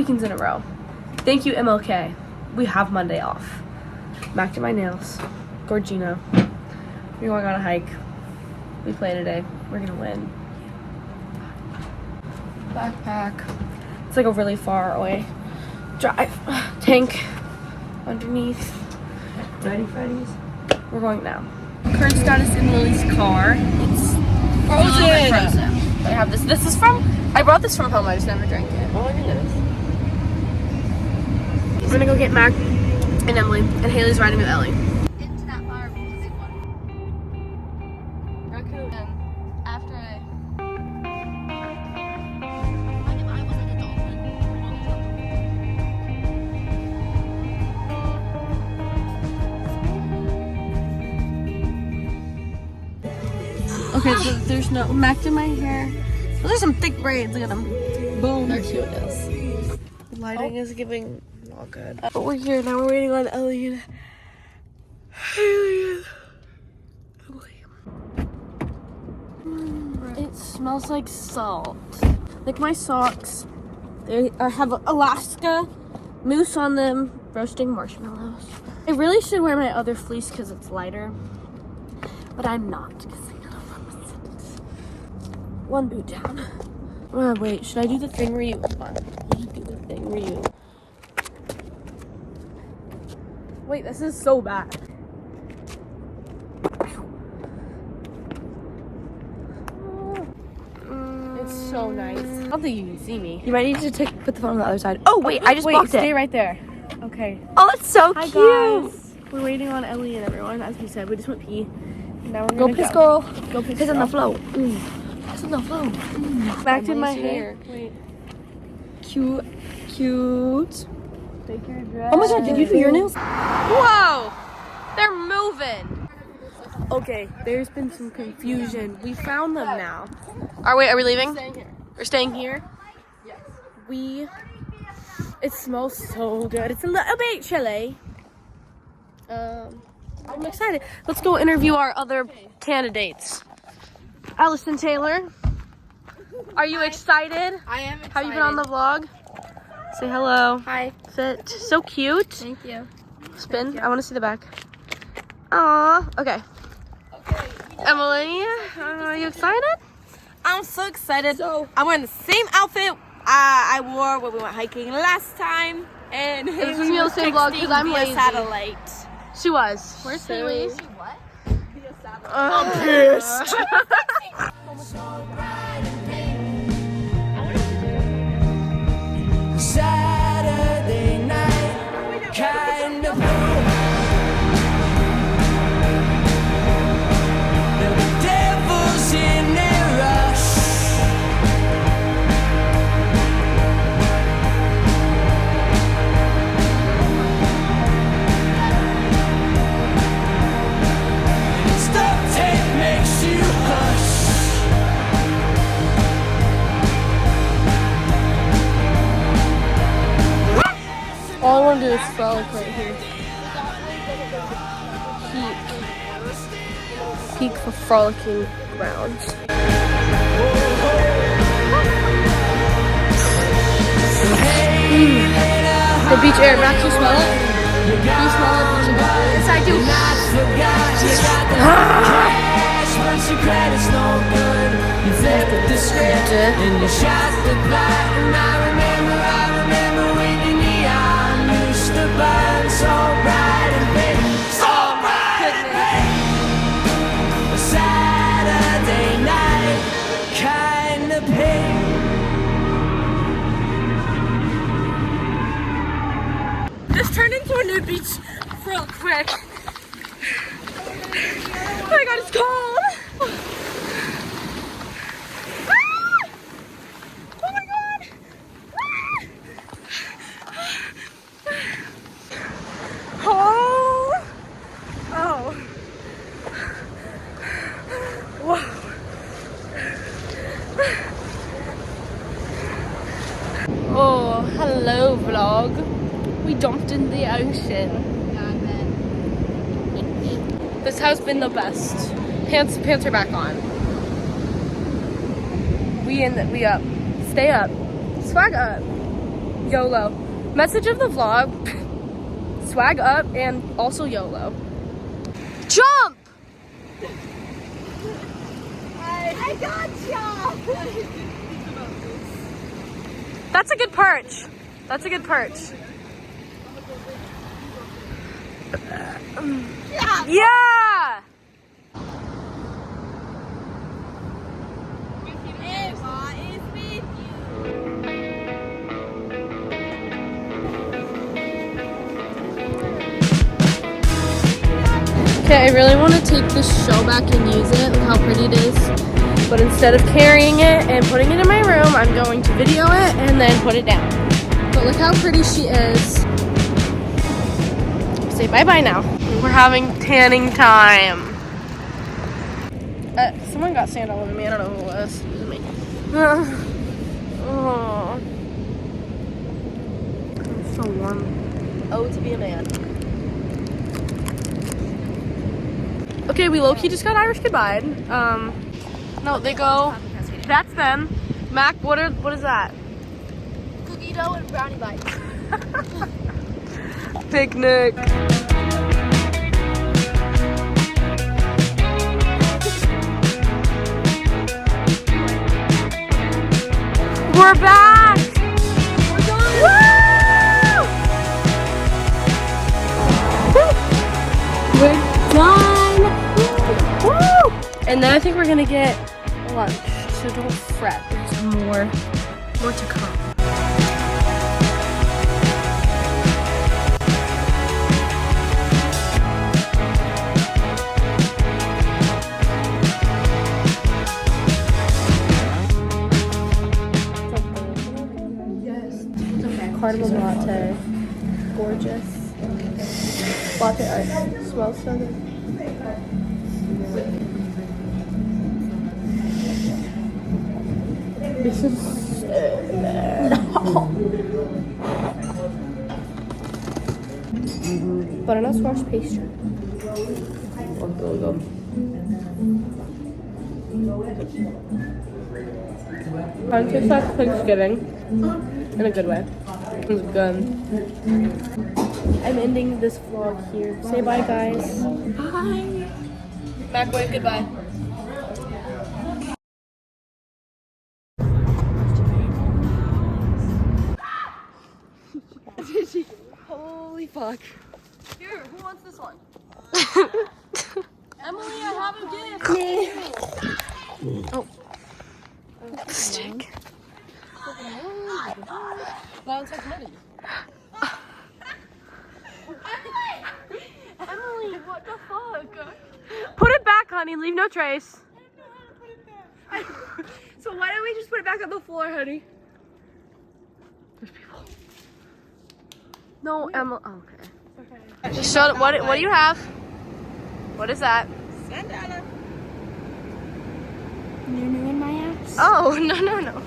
weekends in a row. Thank you, MLK. We have Monday off. Back to my nails. Gorgino. We're going on a hike. We play today. We're gonna win. Backpack. It's like a really far away drive. Tank underneath. Ready, Freddy's? We're going now. Current status in Lily's car. It's Frozen! I have this. This is I brought this from home. I just never drank it. Oh my goodness. I'm gonna go get Mac and Emily, and Haley's riding with Ellie. Into that fire, the big one. Raccoon. After I was like a dolphin. Okay, so there's no Mac did my hair. Those are some thick braids. Look at them. Boom. They're cuteness. The lighting is giving all good. But we're here now. We're waiting on Ellie and Haley. It smells like salt. Like my socks. I have Alaska moose on them, roasting marshmallows. I really should wear my other fleece because it's lighter, but I'm not because I know one boot down. Wait, should I do the thing where you do the thing where you wait, this is so bad. It's so nice. I don't think you can see me. You might need to put the phone on the other side. Oh wait, I just blocked stay it. right there. Okay. Oh, it's so Hi cute. guys. We're waiting on Ellie and everyone. As we said, we just went pee. Now we're Go gonna piss, girl. Go piss. Piss on the girl. floor. Piss on the floor. Back to my Emily's hair. here. Wait. Cute. Take your dress. Oh my god, did you do your nails? Whoa! They're moving. Okay, there's been some confusion. We found them now. Are we leaving? Staying here. We're staying here? Yes. It smells so good. It's a little bit chilly. I'm excited. Let's go interview our other candidates. Allison Taylor, are you excited? I am excited. Have you been on the vlog? Say hello. Hi. Sit. So cute. Thank you. Spin. I want to see the back. Aw. Okay. Emily, are you excited? I'm so excited. So- I'm wearing the same outfit I wore when we went hiking last time. And It was me on the same vlog 'cause I'm via lazy. satellite. She was. Where's Haley? I'm pissed. Saturday night, kind of blue. The devil's in a rush. Stuff tape makes you hush. All I want to do is frolic right here. Peak for frolicking grounds. The beach air. Max, you smell it? Do you smell it? Yes, I do. Once your credit's no good, you flip the script and you shot the blight. And I remember when your neon used to burn so bright and big, so bright and big. A Saturday night kind of pain. This turned into a nude beach real quick. Oh my god, it's cold! Ah! Oh my god! Ah! Oh! Oh. Whoa. Oh, hello vlog. We jumped in the ocean. This has been the best. Pants are back on. We up. Stay up. Swag up. YOLO. Message of the vlog. Swag up and also YOLO. Jump! I got ya! That's a good perch. That's a good perch. Yeah! Okay, I really want to take this shell back and use it. Look how pretty it is. But instead of carrying it and putting it in my room, I'm going to video it and then put it down. But look how pretty she is. Say bye-bye now. We're having tanning time. Someone got sand all over me. I don't know who it was. It was me. Oh. It's so warm. Oh, to be a man. Okay, we low-key just got Irish goodbye. No, they go. That's them. Mac, what is that? Cookie dough and brownie bites. Picnic. We're back. We're done. Woo! We're done. Woo! And then I think we're gonna get lunch. So don't fret. There's more to come. Cardamom latte. Gorgeous. Latte art. Smells so good. This is butternut squash pastry. Kind of tastes like Thanksgiving in a good way. It's good. I'm ending this vlog here. Say bye, guys. Bye. Mac, wave goodbye. Holy fuck. Here, who wants this one? Emily, I have a gift. Oh. Stick. Valentine's money. Emily, what the fuck? Put it back, honey. Leave no trace. So why don't we just put it back on the floor, honey? There's people. No, Emily. Oh, okay. Just show it. What do you have? What is that? Sandana. Oh, no.